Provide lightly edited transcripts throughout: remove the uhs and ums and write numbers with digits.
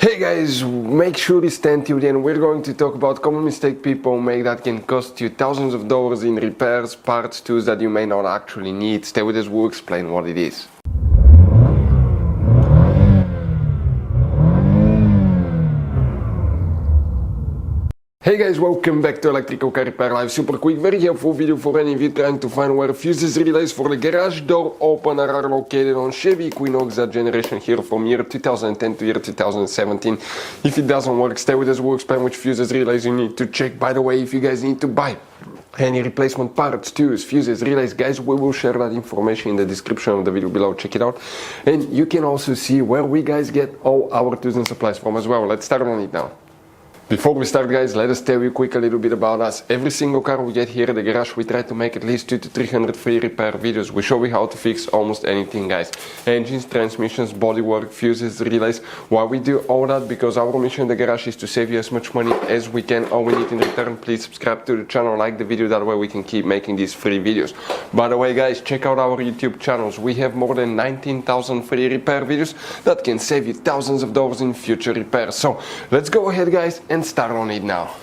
Hey guys, make sure you stand till the end. We're going to talk about common mistake people make that can cost you thousands of dollars in repairs, parts, tools that you may not actually need. Stay with us, we'll explain what it is. Hey guys, welcome back to Electrical Car Repair Live. Super quick, very helpful video for any of you trying to find where fuses relays for the garage door opener are located on Chevy Equinox, that generation here from year 2010 to year 2017. If it doesn't work, stay with us, we'll explain which fuses relays you need to check. By the way, if you guys need to buy any replacement parts, tools, fuses, relays, guys, we will share that information in the description of the video below. Check it out. And you can also see where we guys get all our tools and supplies from as well. Let's start on it now. Before we start, guys, let us tell you quick a little bit about us. Every single car we get here at the garage, we try to make at least 200 to 300 free repair videos. We show you how to fix almost anything, guys. Engines, transmissions, bodywork, fuses, relays. Why we do all that? Because our mission in the garage is to save you as much money as we can. All we need in return, please subscribe to the channel, like the video, that way we can keep making these free videos. By the way, guys, check out our YouTube channels. We have more than 19,000 free repair videos that can save you thousands of dollars in future repairs. So let's go ahead, guys, and start on it now.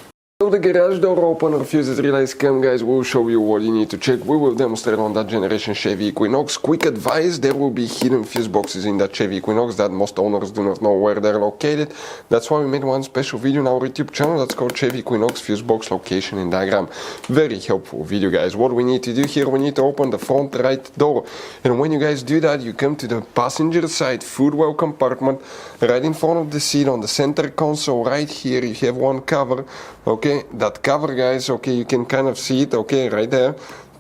So the garage door opener fuses relays come, guys, we'll show you what you need to check. We will demonstrate on that generation Chevy Equinox. Quick advice, there will be hidden fuse boxes in that Chevy Equinox that most owners do not know where they're located. That's why we made one special video on our YouTube channel that's called Chevy Equinox Fuse Box Location and Diagram. Very helpful video, guys. What we need to do here, we need to open the front right door. And when you guys do that, you come to the passenger side footwell compartment. Right in front of the seat on the center console right here, you have one cover. Okay, that cover, guys, okay, you can kind of see it, okay, right there.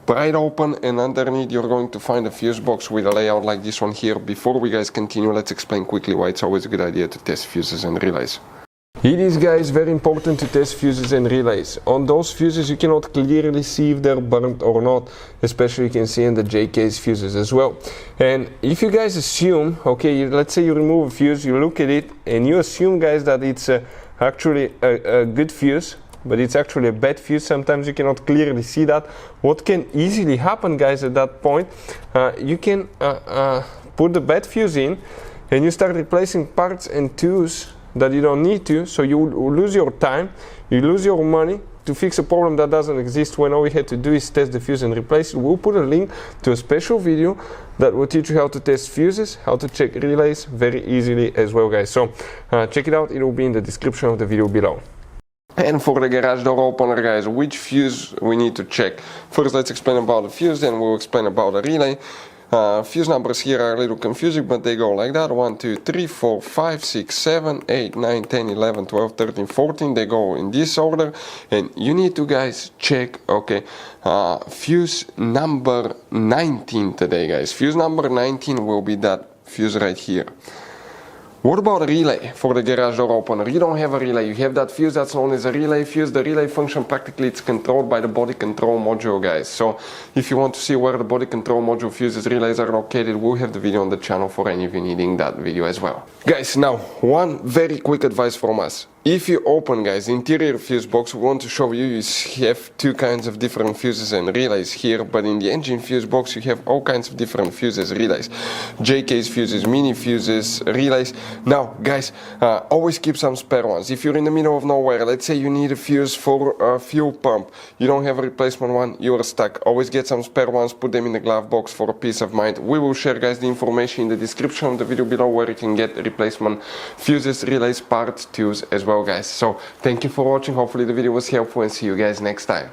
Pry it open, and underneath you're going to find a fuse box with a layout like this one here. Before we guys continue, let's explain quickly why it's always a good idea to test fuses and relays. It is, guys, very important to test fuses and relays. On those fuses you cannot clearly see if they're burnt or not, especially you can see in the J-case fuses as well. And if you guys assume, okay, let's say you remove a fuse, you look at it and you assume, guys, that it's actually a good fuse, but it's actually a bad fuse. Sometimes you cannot clearly see that. What can easily happen, guys, at that point, you can put the bad fuse in and you start replacing parts and tools that you don't need to, so you lose your time, you lose your money to fix a problem that doesn't exist, when all we had to do is test the fuse and replace it. We'll put a link to a special video that will teach you how to test fuses, how to check relays very easily as well, guys. So check it out, it will be in the description of the video below. And for the garage door opener, guys, which fuse we need to check. First, let's explain about the fuse, then we'll explain about the relay. Fuse numbers here are a little confusing, but they go like that: 1, 2, 3, 4, 5, 6, 7, 8, 9, 10, 11, 12, 13, 14. They go in this order, and you need to, guys, check, okay, fuse number 19 today, guys. Fuse number 19 will be that fuse right here. What about a relay for the garage door opener? You don't have a relay, you have that fuse that's known as a relay fuse. The relay function, practically it's controlled by the body control module, guys. So if you want to see where the body control module fuses relays are located, we'll have the video on the channel for any of you needing that video as well. Guys, now one very quick advice from us. If you open, guys, the interior fuse box, we want to show you have two kinds of different fuses and relays here, but in the engine fuse box you have all kinds of different fuses, relays. J-case fuses, mini fuses, relays. Now, guys, always keep some spare ones. If you're in the middle of nowhere, let's say you need a fuse for a fuel pump, you don't have a replacement one, you are stuck. Always get some spare ones, put them in the glove box for a peace of mind. We will share, guys, the information in the description of the video below where you can get replacement fuses, relays, parts, tools as well, guys. So thank you for watching. Hopefully the video was helpful, and see you guys next time.